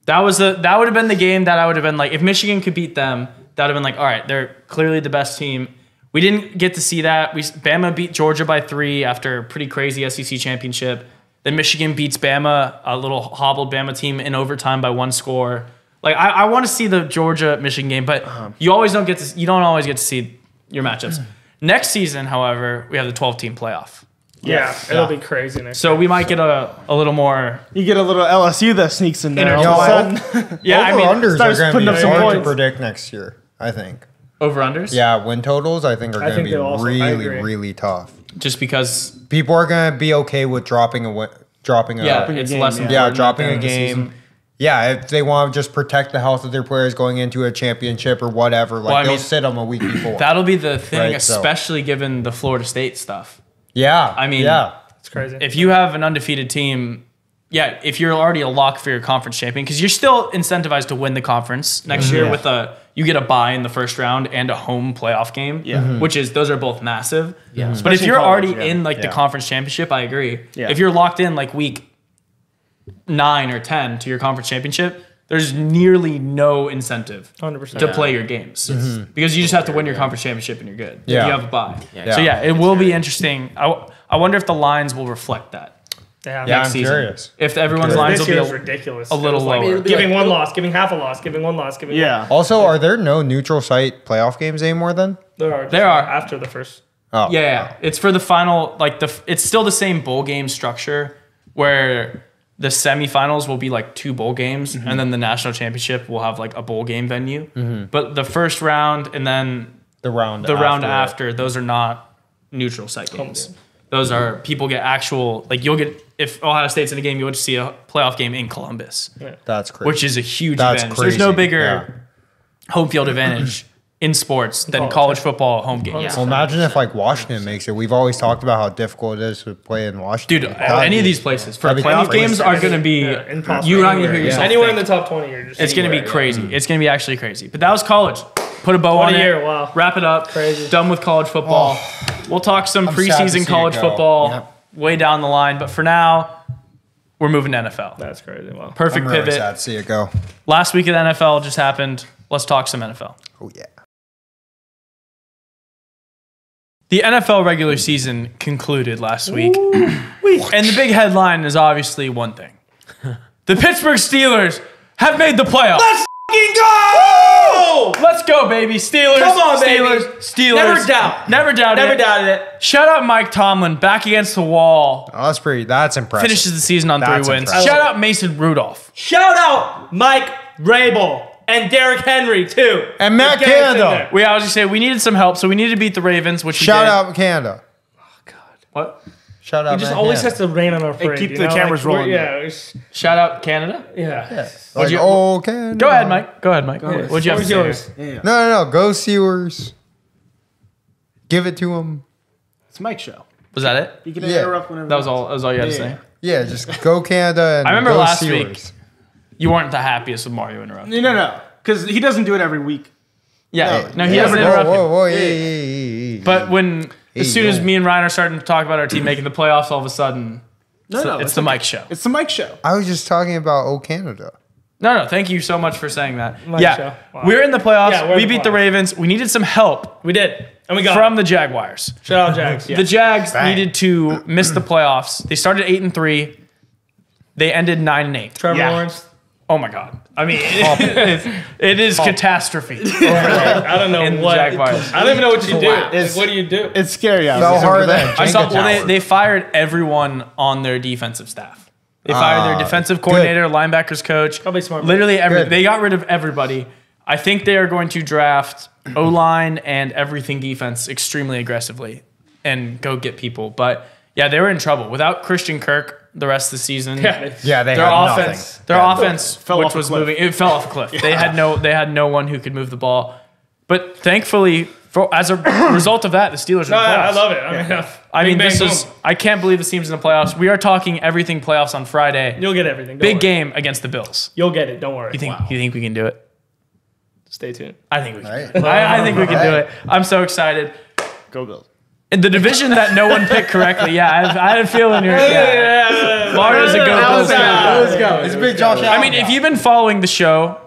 That would have been the game that I would have been like, if Michigan could beat them, that would have been like, all right, they're clearly the best team. We didn't get to see that. Bama beat Georgia by 3 after a pretty crazy SEC championship. Then Michigan beats Bama, a little hobbled Bama team, in overtime by 1 score. Like I want to see the Georgia Michigan game, but you don't always get to see your matchups. Next season, however, we have the 12-team playoff. Yeah, it'll be crazy next So we might get a little more. You get a little LSU that sneaks in there. Inter- All of a Yo, sudden. Yeah, I mean, over-unders are starts going to putting be up some hard to points. predict next year, I think. over-unders. Yeah, win totals I think are I going to think be they'll also- I really, agree. really tough. Just because, People are going to be okay with dropping a yeah, it's game, less yeah. important. Yeah, at dropping the a end of the game. season. Yeah, if they want to just protect the health of their players going into a championship or whatever, like Well, I they'll mean, sit them a week before. That'll be the thing, Right, so- especially given the Florida State stuff. Yeah, I mean, yeah, It's crazy. If you have an undefeated team, yeah, if you're already a lock for your conference champion, because you're still incentivized to win the conference next year with you get a bye in the first round and a home playoff game. Yeah. Mhm. Which is, those are both massive. Yeah. But if Especially you're college, already yeah. in like the Yeah. conference championship, I agree. Yeah. If you're locked in like week 9 or 10 to your conference championship, there's nearly no incentive 100%. to play your games because you just have to win your conference championship and you're good. Yeah. You have a bye. Yeah. So yeah, it will be interesting. I wonder if the lines will reflect that. Yeah, next I'm season. curious. If everyone's lines will This be year is a, ridiculous. a little It was like lower. giving one loss, giving half a loss, giving one loss, giving Yeah. Also, are there no neutral site playoff games anymore then? There are. after the first. Oh. Yeah, it's for the final. Like it's still the same bowl game structure where the semifinals will be like 2 bowl games, and then the national championship will have like a bowl game venue. But the first round and then The round round after, those are not neutral site games. games. Those are people get actual like you'll get if Ohio State's in a game, you'll get to see a playoff game in Columbus, That's crazy. which is a huge That's advantage. There's no crazy. bigger Yeah. home field advantage in sports than college football home games. Well, imagine if like Washington makes it. We've always talked about how difficult it is to play in Washington. Dude, any of these places for that'd be playoff crazy. games are going to be. impossible. You're not going to hear yourself. Anywhere think. in the top 20, you're just. It's going to be anywhere, crazy. It's going to be actually crazy. But that was college. Put a bow What on a it. year, wow. Wrap it up. Crazy. Done with college football. We'll talk some sad to see preseason it college go. football Yep. way down the line. But for now, we're moving to NFL. That's crazy. Wow. Perfect I'm really pivot. sad to see it go. Last week of the NFL just happened. Let's talk some NFL. Oh yeah. The NFL regular season concluded last week. And the big headline is obviously one thing. The Pittsburgh Steelers have made the playoffs. Let's fucking go! Let's go, baby. Steelers. Come on, baby. Steelers. Never doubt. Never doubted Never it. doubted it. Shout out Mike Tomlin, back against the wall. Oh, that's impressive. Finishes the season on That's 3 wins. impressive. Shout out Mason Rudolph. Shout out Mike Rabel and Derrick Henry too. And Matt Get us in Canada. there. I was just saying we needed some help, so we needed to beat the Ravens, which we Shout did. out Canada. What? Shout out. He just Matt always Canada. has to rain on our parade. keep you the know? cameras we're- rolling. Yeah. it's- Shout out Canada. Yeah. Like, you- oh, Canada. Go ahead, Mike. Go ahead, Mike. What'd you have to Where's say? yours? Yeah. No. Go Steelers. Give it to them. It's Mike's show. Was that it? You can Yeah. interrupt whenever. That was all you had to say. Yeah, just go Canada and I remember go last Steelers. week. You weren't the happiest with Mario interrupting. No. Because he doesn't do it every week. Yeah. No, he Yeah, doesn't whoa, interrupt you. Whoa, hey. But when as soon as yo. me and Ryan are starting to talk about our team making the playoffs, all of a sudden it's the Mike show. It's the Mike show. I was just talking about Oh Canada. No. Thank you so much for saying that. Mike yeah, show. Wow. we're in the playoffs. Yeah, we're in we the beat the playoffs. Ravens. We needed some help We did. And we got from the Jaguars. Shout out Jags. Yeah. The Jags Bang. needed to miss the playoffs. They started 8-3. They ended 9-8. Trevor Yeah. Lawrence. Oh my God! I mean, it is catastrophe. I don't know In the what. Jaguars. I don't even know what you do. It's- What do you do? It's scary out Fell there. harder than I saw. Jenga Well, tower. they fired everyone on their defensive staff. They fired their defensive coordinator, linebackers coach. Probably smart. Literally, Good. they got rid of everybody. I think they are going to draft O line and everything defense extremely aggressively and go get people. But yeah, they were in trouble without Christian Kirk the rest of the season. Yeah, they Their had offense, nothing. their Yeah. offense, Fell which off a was cliff. moving, it fell off a cliff. They had no one who could move the ball. But thankfully, as a result of that, the Steelers are No, in the I playoffs. love it. I mean, bang, this boom. is. I can't believe the team's in the playoffs. We are talking everything playoffs on Friday. You'll get everything. Don't Big worry. game against the Bills. You'll get it. Don't worry. You think we can do it? Stay tuned. I think we can. Right. I think we can do it. I'm so excited. Go Bills. In the division that no one picked correctly, yeah, I had a feeling you're. Yeah. Mario's a go Bills fan. Let's go. It's a big Josh Allen. I mean, if you've been following the show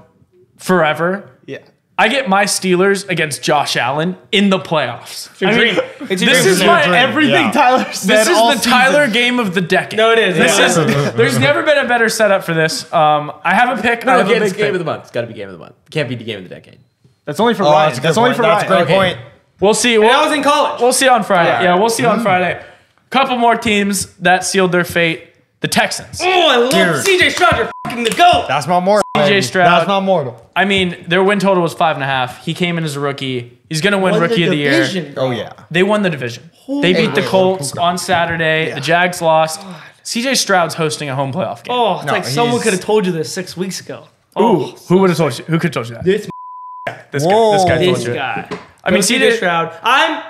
forever, Yeah. I get my Steelers against Josh Allen in the playoffs. It's your I mean, dream. It's your this dream. is my Everything Yeah. Tyler said. This is all the season. Tyler game of the decade. No, it is. This Yeah. is. There's never been a better setup for this. I have a pick. I No, have a it's big game pick. of the month. It's got to be game of the month. It can't be the game of the decade. That's only for Oh, Ryan. that's a That's good only point. for That's a Ryan. great point. We'll see. And I We'll, was in college. we'll see on Friday. Yeah, we'll see on Friday. Couple more teams that sealed their fate. The Texans. Oh, I love Dude. CJ Stroud. You're fucking the GOAT. That's my mortal. CJ baby. Stroud. That's my mortal. I mean, their win total was 5.5. He came in as a rookie. He's gonna win Rookie of the Year. Division, bro. Oh yeah. They won the division. They beat the Colts on Saturday. The Jags lost. CJ Stroud's hosting a home playoff game. Oh, it's No, like someone he's- could have told you this 6 weeks ago. Ooh, who would have told you? Who could have told you that? This This Whoa. guy told this you. guy. I mean, CJ CJ Stroud.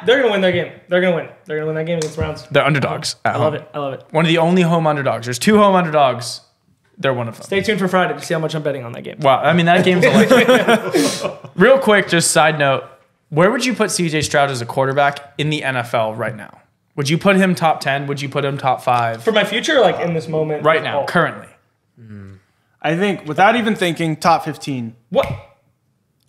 They're gonna win their game. They're gonna win. They're gonna win that game against the Browns. They're underdogs. I love it. I love it. One of the only home underdogs. There's 2 home underdogs. They're one of them. Stay tuned for Friday to see how much I'm betting on that game. Wow. I mean, that game's electric. Real quick, just side note. Where would you put CJ Stroud as a quarterback in the NFL right now? Would you put him top 10? Would you put him top 5? For my future, like in this moment, Right now, oh, currently. I think, without even thinking, top 15. What?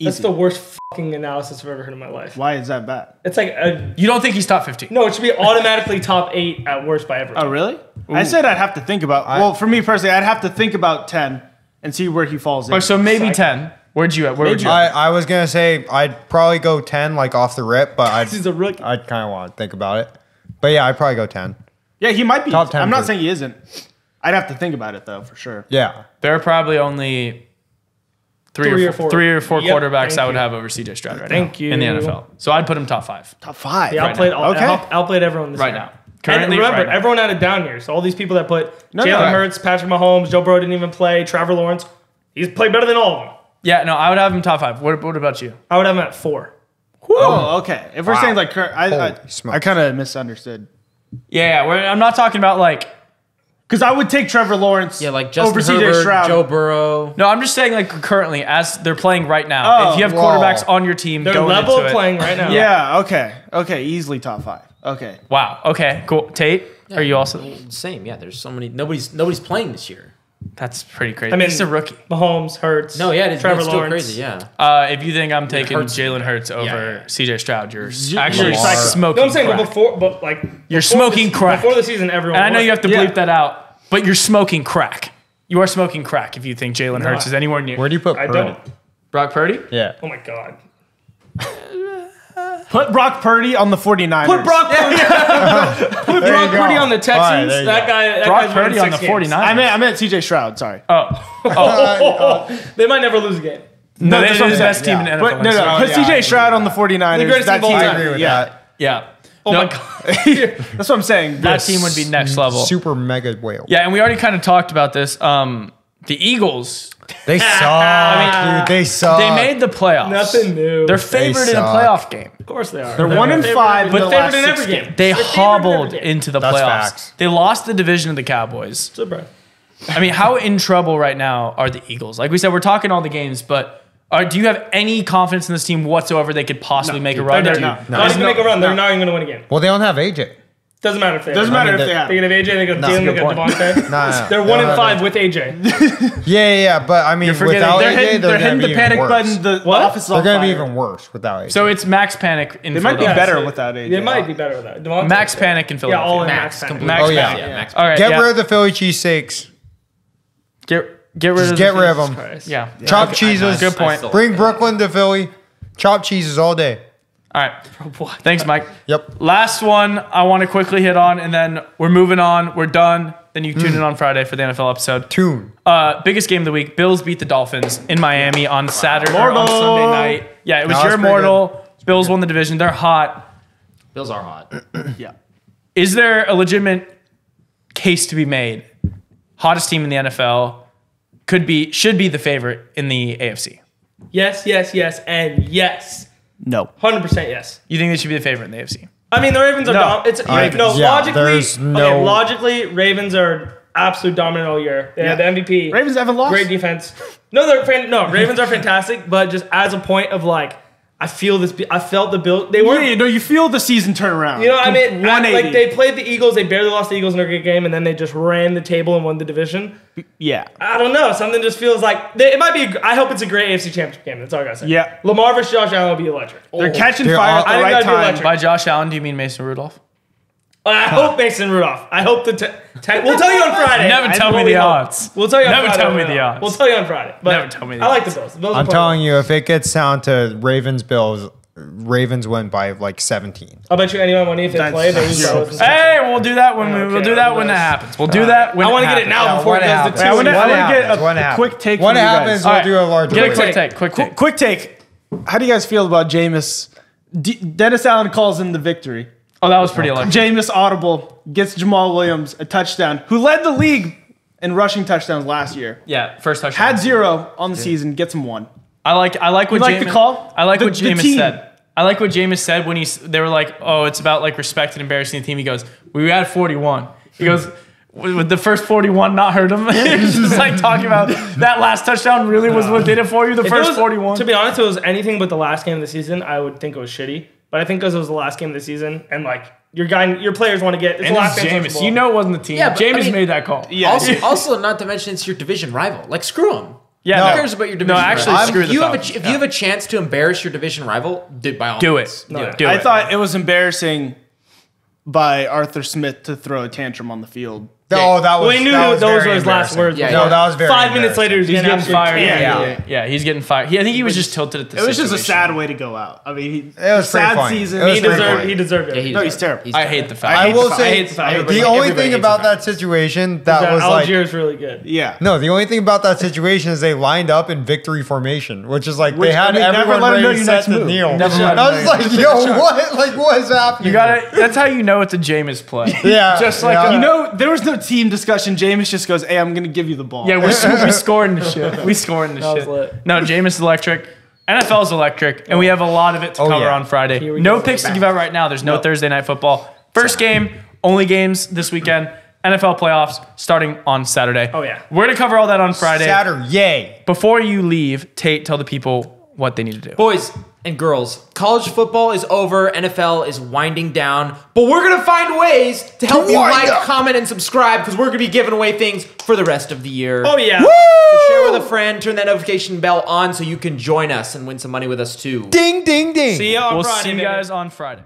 That's Easy. the worst fucking analysis I've ever heard in my life. Why is that bad? It's like You don't think he's top 15? no, it should be automatically top 8 at worst by everyone. Oh, really? I said I'd have to think about. Well, for me personally, I'd have to think about 10 and see where he falls in. Oh, so maybe Psych. 10. Where would you? I was gonna say I'd probably go 10 like off the rip, but He's a rookie. I'd kind of want to think about it. But yeah, I'd probably go 10. Yeah, he might be. Top 10 I'm not for- saying he isn't. I'd have to think about it though, for sure. Yeah. There are probably only Three or four. three or four Yep, quarterbacks thank I would you. have over CJ Stroud right Thank now you. in the NFL. So I'd put him top 5 Top 5. Yeah, Right outplayed, now. Okay. outplayed everyone this right year. now. And Currently, remember, right now. everyone had a down year. So all these people that put No, Jalen no. Hurts, Patrick Mahomes, Joe Burrow didn't even play, Trevor Lawrence, he's played better than all of them. Yeah, no, I would have him top 5. What about you? I would have him at 4. Oh, okay. If we're saying like, I Holy smokes. kind of misunderstood. Yeah, I'm not talking about like. Because I would take Trevor Lawrence Yeah, like Justin over CJ Herbert, Stroud. Joe Burrow. No, I'm just saying like currently as they're playing right now. Oh, if you have wow. quarterbacks on your team, They're going level into it. playing right now. Yeah, okay. Okay, easily top 5. Okay. Wow. Okay. Cool. Tate, are you also? Same, yeah. There's so many. Nobody's playing this year. That's pretty crazy. I mean, he's a rookie. Mahomes, Hurts. No, yeah, it's Trevor still Lawrence. crazy, yeah. If you think I'm taking Hurts. Jalen Hurts over Yeah. CJ Stroud, you're You're actually Lamar. smoking No, I'm saying, crack. you're smoking crack. Before the season, everyone. And I know was. you have to Yeah. bleep that out, but you're smoking crack. You are smoking crack if you think Jalen Hurts is anywhere near. Where do you put I Purdy? don't. Brock Purdy? Yeah. Oh my god. Put Brock Purdy on the 49ers. Put Brock Purdy. Put There Brock you Purdy go. on the All right, Texans. there you That go. guy. That Brock guy's winning Purdy on the 6 games. 49ers? I meant CJ Stroud, sorry. They might never lose a game. No, that's they're what the I'm best saying. team in Yeah. NFL. But no, next no, year. put yeah, I CJ agree Stroud on the The 49ers. greatest That team of all team, I time. agree with yeah. that. Yeah. Oh No, my god. That's what I'm saying. That team would be next level. Super mega whale. Yeah, and we already kind of talked about this. The Eagles, They suck, dude. They suck. they made the playoffs. Nothing new. They're favored in a suck. playoff game. Of course they are. They're 1 and 5, But in the favored last in every 6 game. games. They They're favored in hobbled every game. into the That's playoffs. facts. They lost the division to the Cowboys. So, bro. I mean, how in trouble right now are the Eagles? Like we said, we're talking all the games, but do you have any confidence in this team whatsoever they could possibly make a run? They're No. not even make a run. They're not even going to win a game. Well, they don't have AJ. Doesn't matter if they. Doesn't have. matter I mean, if they have. They can have AJ. They can have No, Jalen. They good can have Devontae. Nah, They're 1 and 5 with AJ. Yeah, but I mean, forgetting- without they're AJ, They're they're hitting going to the be panic even button. worse. The What? office is They're on going to be fire. even worse without AJ. So it's max panic in They might be Philadelphia. better so without AJ. They might be better with that. Devontae. Max panic in Yeah, Philadelphia. all in Max, max panic. completely. Max Oh, yeah. panic. Max. All right, Get yeah. rid of the Philly cheesesteaks. Get rid of Just the get rid of them. Christ. Yeah. Chop cheeses. Good point. Bring Brooklyn to Philly. Chop cheeses all day. All right. Thanks, Mike. Yep. Last one I want to quickly hit on, and then we're moving on. We're done. Then you tune in on Friday for the NFL episode. Tune. Biggest game of the week. Bills beat the Dolphins in Miami on Saturday or on Mortal. Sunday night. Yeah, it was That was your pretty mortal. Bills won the division. They're hot. Bills are hot. Yeah. Is there a legitimate case to be made? Hottest team in the NFL should be the favorite in the AFC. Yes, and yes. No. 100% yes. You think they should be the favorite in the AFC? I mean, the Ravens are No. There's no- logically, Ravens are absolute dominant all year. They have the MVP. Ravens haven't lost. Great defense. No, Ravens are fantastic, but just as a point of like, I felt the Bills. They weren't. Yeah, no, you feel the season turn around. You know what I mean? 180. Like they played the Eagles, they barely lost the Eagles in a good game, and then they just ran the table and won the division. Yeah. I don't know. Something just feels like it might be. I hope it's a great AFC Championship game. That's all I gotta say. Yeah. Lamar versus Josh Allen will be electric. They're catching Dude, fire at I the think right that'd be time. electric. By Josh Allen, do you mean Mason Rudolph? I hope Mason Rudolph. I hope we'll tell you on Friday. Never tell me What the we hope. odds. We'll tell you on Never Friday. tell what me we the hope. odds. We'll tell you on Friday. But Never tell me the I like odds. the Bills. The Bills I'm are telling you, if it gets down to Ravens-Bills, Ravens win by like 17. I'll bet you anyone money if they That's play, they lose. zero. by 11. Hey, we'll do that when Okay, we'll do that when that happens. We'll do that when I want it to get it happens. now before it when it goes to happens. 2. I want to What get happens? What a happens? quick take What from you happens? guys. We'll All right. do a larger. Get a break. quick take. Quick take. Quick take. How do you guys feel about Jameis? Dennis Allen calls in the victory. Oh, that was pretty electric. Jameis audible gets Jamal Williams a touchdown, who led the league in rushing touchdowns last year. Yeah, first touchdown. Had 0 on the season, gets him 1. I like what You like Jameis, the call? I like what The Jameis team. said. I like what Jameis said when they were like, "Oh, it's about like respect and embarrassing the team." He goes, "We had 41." He goes, "Would the first 41 not hurt him?" He was just like talking about that last touchdown really was what did it for you. The If it first was- 41. To be honest, if it was anything but the last game of the season, I would think it was shitty. But I think because it was the last game of the season, and like your players want to get. It's a And lot it's of Jameis. You know it wasn't the team. Yeah, but, Jameis I mean- made that call. Yeah. Also, not to mention it's your division rival. Like, screw them. Yeah, Who cares about your division actually, rival? screw If the you have Falcons. if you have a chance to embarrass your division rival, by all Do means. it. No, Do I it. thought it was embarrassing by Arthur Smith to throw a tantrum on the field. Oh, that was. We knew that was those very were his last embarrassing. words. Yeah, No, that was very. 5 minutes later, embarrassing. he's He's getting fired. Yeah. Yeah, he's getting fired. I think he was just tilted at the It was just a situation. sad way to go out. I mean, It was pretty sad funny. season. It was He pretty deserved. funny. He deserved it. Yeah, he No, he's deserved it. terrible. He's I terrible. hate the I fact. hate I will the- I say hate the fact. the Everybody- only everybody thing hates about the that fact. situation that was like. Algiers really good. Yeah. No, the only thing about that situation is they lined up in victory formation, which is like Which, they had I mean, never everyone let 'em know ready your set next to move. kneel. Never let 'em And I was know like, yo, what? Like, what is happening? You gotta. That's how you know it's a Jameis play. Yeah, Just like yeah. a- You know, there was no team discussion. Jameis just goes, "Hey, I'm going to give you the ball." Yeah, we scoring the shit. We scoring the That was shit. lit. No, Jameis is electric. NFL is electric, and we have a lot of it to Oh, cover yeah. on Friday. Here we No go. picks to give out right now. There's no Thursday night football. First game, only games this weekend. NFL playoffs starting on Saturday. Oh, yeah. We're gonna cover all that on Friday. Saturday, yay. Before you leave, Tate, tell the people what they need to do. Boys and girls, college football is over. NFL is winding down, but we're gonna find ways to help you wind like, up. comment, and subscribe because we're gonna be giving away things for the rest of the year. Oh yeah. So share with a friend, turn that notification bell on so you can join us and win some money with us too. Ding, ding, ding. See you on We'll Friday. see you baby. guys on Friday.